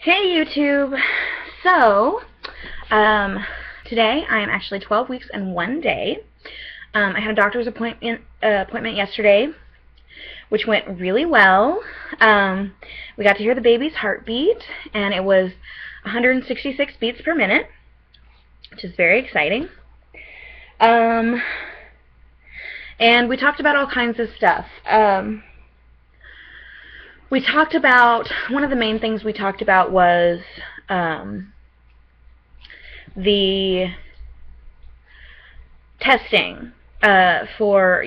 Hey YouTube! So, today I am actually 12 weeks and 1 day. I had a doctor's appointment yesterday, which went really well. We got to hear the baby's heartbeat, and it was 166 beats per minute, which is very exciting. And we talked about all kinds of stuff. We talked about, one of the main things we talked about was the testing for,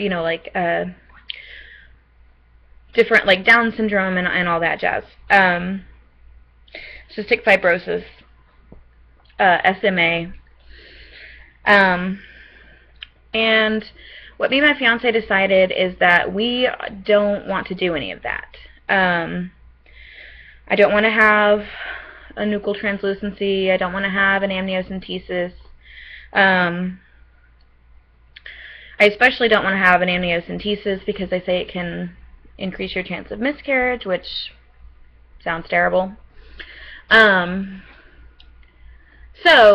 different, like Down syndrome and all that jazz. Cystic fibrosis, SMA. And what me and my fiance decided is that we don't want to do any of that. I don't want to have a nuchal translucency. I don't want to have an amniocentesis. I especially don't want to have an amniocentesis because they say it can increase your chance of miscarriage, which sounds terrible. So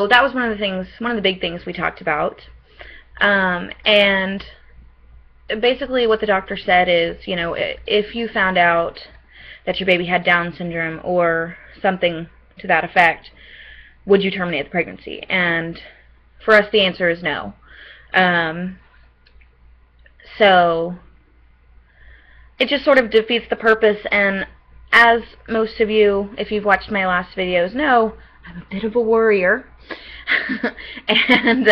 that was one of the big things we talked about. And basically what the doctor said is, if you found out that your baby had Down syndrome or something to that effect, would you terminate the pregnancy? And for us, the answer is no. So it just sort of defeats the purpose, and as most of you, if you've watched my last videos, know, I'm a bit of a worrier. And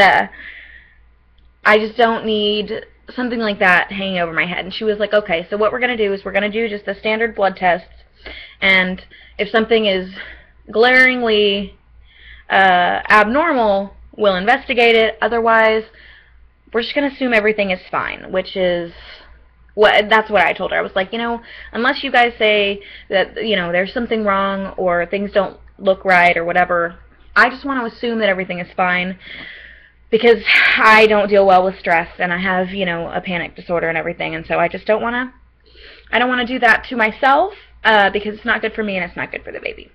I just don't need something like that hanging over my head. And she was like, okay, so what we're going to do is we're going to do just the standard blood tests, and if something is glaringly abnormal, we'll investigate it. Otherwise, we're just going to assume everything is fine, which is that's what I told her. I was like, unless you guys say that, there's something wrong or things don't look right or whatever, I just want to assume that everything is fine, because I don't deal well with stress, and I have, a panic disorder and everything, and so I just don't want to, do that to myself, because it's not good for me and it's not good for the baby.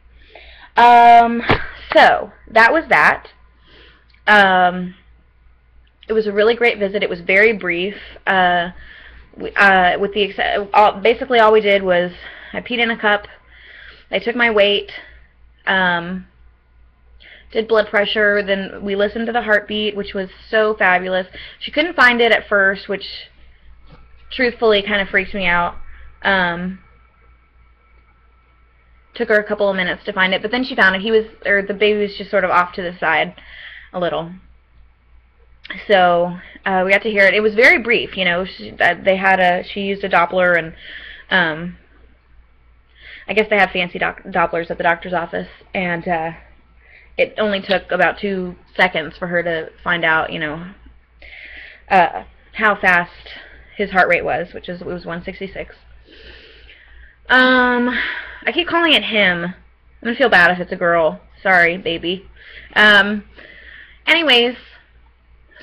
So, that was that. It was a really great visit. It was very brief. Basically all we did was, I peed in a cup, they took my weight, did blood pressure, then we listened to the heartbeat, which was so fabulous. She couldn't find it at first, which truthfully kind of freaked me out. Took her a couple of minutes to find it, but then she found it. The baby was just sort of off to the side a little. So we got to hear it. It was very brief, she used a Doppler, and I guess they have fancy Dopplers at the doctor's office, and it only took about 2 seconds for her to find out, how fast his heart rate was, it was 166. I keep calling it him. I'm gonna feel bad if it's a girl. Sorry, baby. Anyways,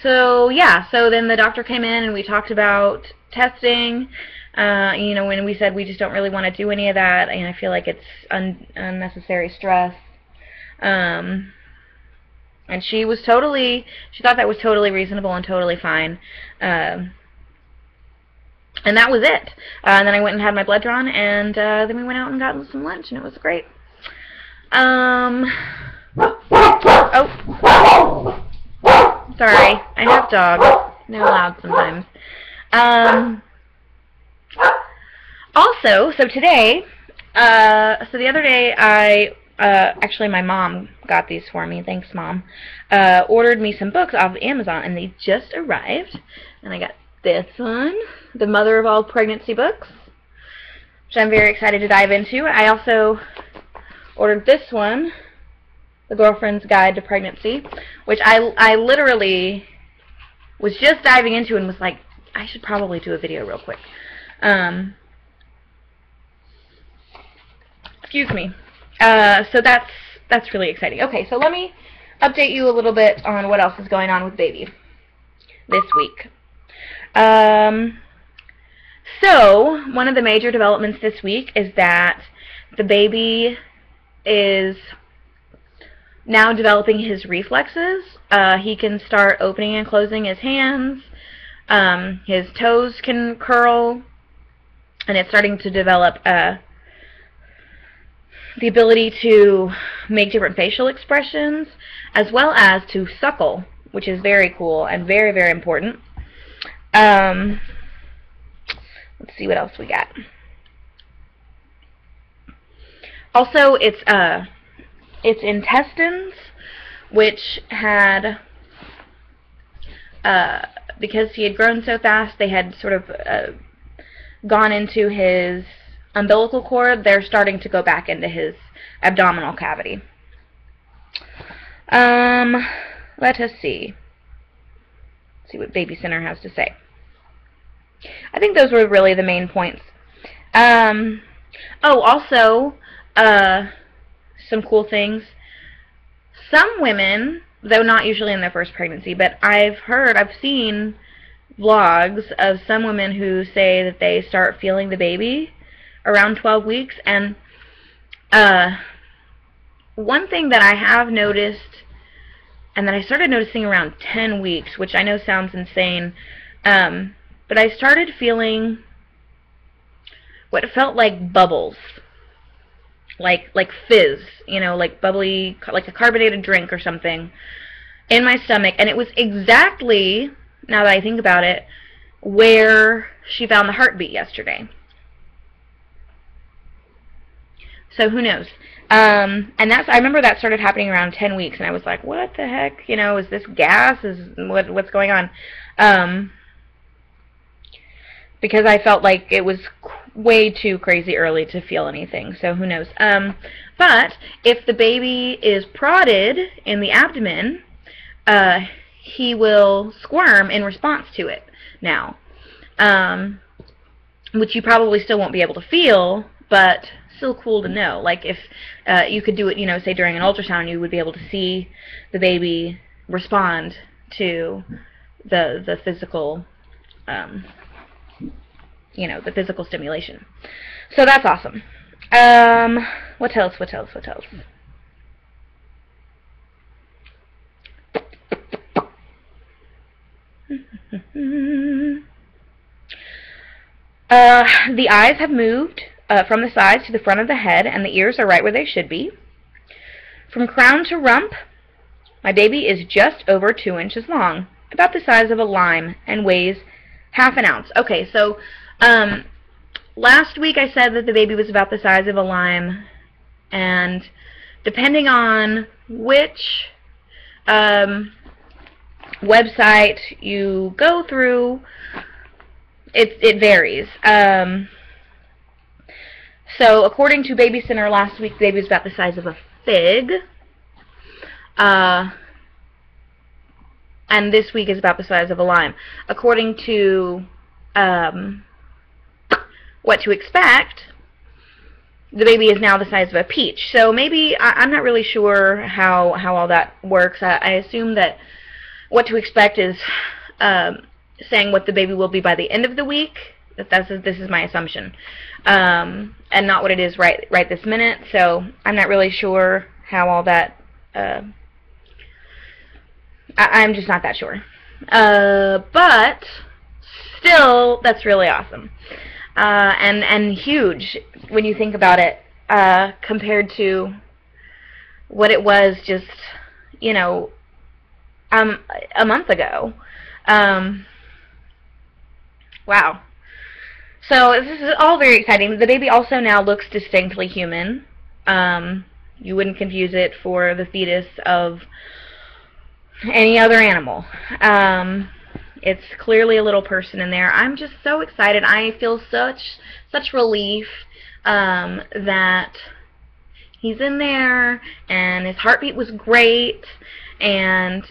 so yeah, so then the doctor came in and we talked about testing. When we said we just don't really want to do any of that, and I feel like it's unnecessary stress. And she thought that was totally reasonable and totally fine. And that was it. And then I went and had my blood drawn, and then we went out and got some lunch, and it was great. Oh. Sorry, I have dogs. They're loud sometimes. Also, so today, so the other day actually my mom got these for me, thanks Mom, ordered me some books off of Amazon, and they just arrived, and I got this one, The Mother of All Pregnancy Books, which I'm very excited to dive into. I also ordered this one, The Girlfriend's Guide to Pregnancy, which I literally was just diving into and was like, I should probably do a video real quick. Excuse me. So that's really exciting. Okay, so let me update you a little bit on what else is going on with baby this week. So one of the major developments this week is that the baby is now developing his reflexes. He can start opening and closing his hands. His toes can curl, and it's starting to develop the ability to make different facial expressions, as well as to suckle, which is very cool and very, very important. Let's see what else we got. Also, its intestines, which had, because he had grown so fast, they had sort of gone into his umbilical cord. They're starting to go back into his abdominal cavity. Let us see. See what Baby Center has to say. I think those were really the main points. Oh, also, some cool things. Some women, though not usually in their first pregnancy, but I've seen vlogs of some women who say that they start feeling the baby around 12 weeks. And one thing that I have noticed, and that I started noticing around 10 weeks, which I know sounds insane, but I started feeling what felt like bubbles, like fizz, you know, like bubbly, like a carbonated drink or something in my stomach. And it was exactly, now that I think about it, where she found the heartbeat yesterday. So who knows? And I remember that started happening around 10 weeks, and I was like, what the heck? You know, is this gas? What's going on? Because I felt like it was way too crazy early to feel anything, so who knows. But if the baby is prodded in the abdomen, he will squirm in response to it now, which you probably still won't be able to feel, but still cool to know. Like if you could do it, you know, say during an ultrasound, you would be able to see the baby respond to the physical, you know, the physical stimulation. So that's awesome. What else? The eyes have moved from the sides to the front of the head, and the ears are right where they should be. From crown to rump, my baby is just over 2 inches long, about the size of a lime, and weighs ½ an ounce. Okay, so last week I said that the baby was about the size of a lime, and depending on which website you go through, it varies. So according to Baby Center last week, the baby was about the size of a fig. And this week is about the size of a lime. According to What to Expect, the baby is now the size of a peach. So maybe, I'm not really sure how all that works. I assume that What to Expect is saying what the baby will be by the end of the week. This is my assumption, and not what it is right this minute. So I'm not really sure how all that. I'm just not that sure. But still, that's really awesome, and huge when you think about it, compared to what it was just, you know, a month ago. Wow. So this is all very exciting. The baby also now looks distinctly human. You wouldn't confuse it for the fetus of any other animal. It's clearly a little person in there. I'm just so excited. I feel such relief that he's in there, and his heartbeat was great, and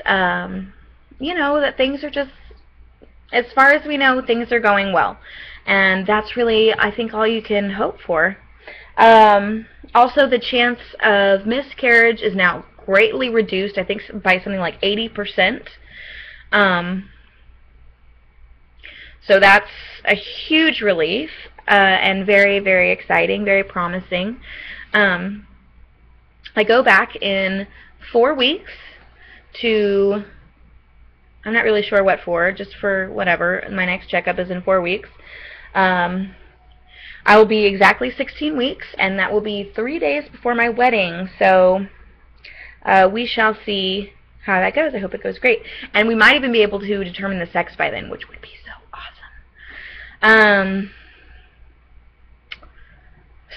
you know, that things are just, as far as we know, things are going well. And that's really, I think, all you can hope for. Also, the chance of miscarriage is now greatly reduced, I think by something like 80%. So that's a huge relief, and very, very exciting, very promising. I go back in 4 weeks to, I'm not really sure what for, just for whatever. My next checkup is in 4 weeks. I will be exactly 16 weeks, and that will be 3 days before my wedding, so we shall see how that goes. I hope it goes great. And we might even be able to determine the sex by then, which would be so awesome.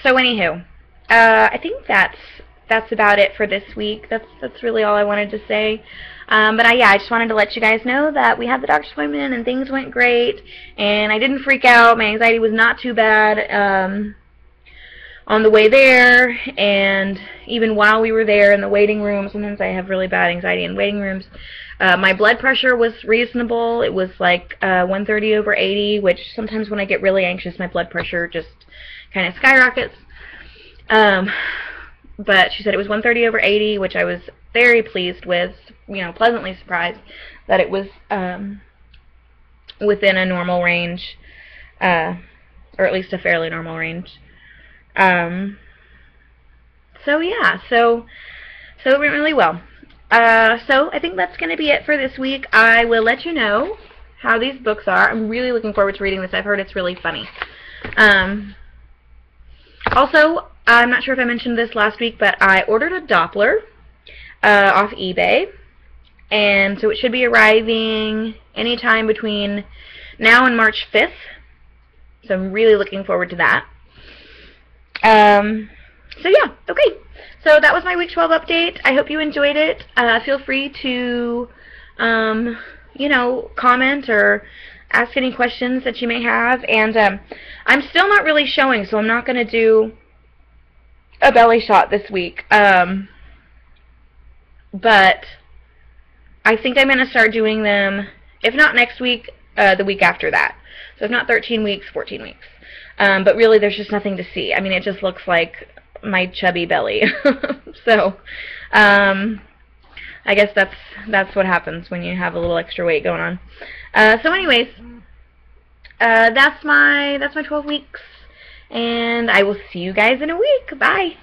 So anywho, I think that's about it for this week. That's really all I wanted to say. But yeah, I just wanted to let you guys know that we had the doctor's appointment and things went great, and I didn't freak out. My anxiety was not too bad on the way there, and even while we were there in the waiting room. Sometimes I have really bad anxiety in waiting rooms. My blood pressure was reasonable. It was like 130/80, which sometimes when I get really anxious, my blood pressure just kind of skyrockets. But she said it was 130/80, which I was very pleased with, pleasantly surprised that it was within a normal range, or at least a fairly normal range. So yeah, so it went really well. So I think that's going to be it for this week. I will let you know how these books are. I'm really looking forward to reading this. I've heard it's really funny. Also, I'm not sure if I mentioned this last week, but I ordered a Doppler off eBay, and so it should be arriving anytime between now and March 5th. So I'm really looking forward to that. So yeah, okay. So that was my week 12 update. I hope you enjoyed it. Feel free to, comment or ask any questions that you may have. And I'm still not really showing, so I'm not going to do a belly shot this week. But I think I'm going to start doing them, if not next week, the week after that. So if not 13 weeks, 14 weeks. But really, there's just nothing to see. I mean, it just looks like my chubby belly. So, I guess that's what happens when you have a little extra weight going on. So anyways, that's my 12 weeks, and I will see you guys in a week. Bye.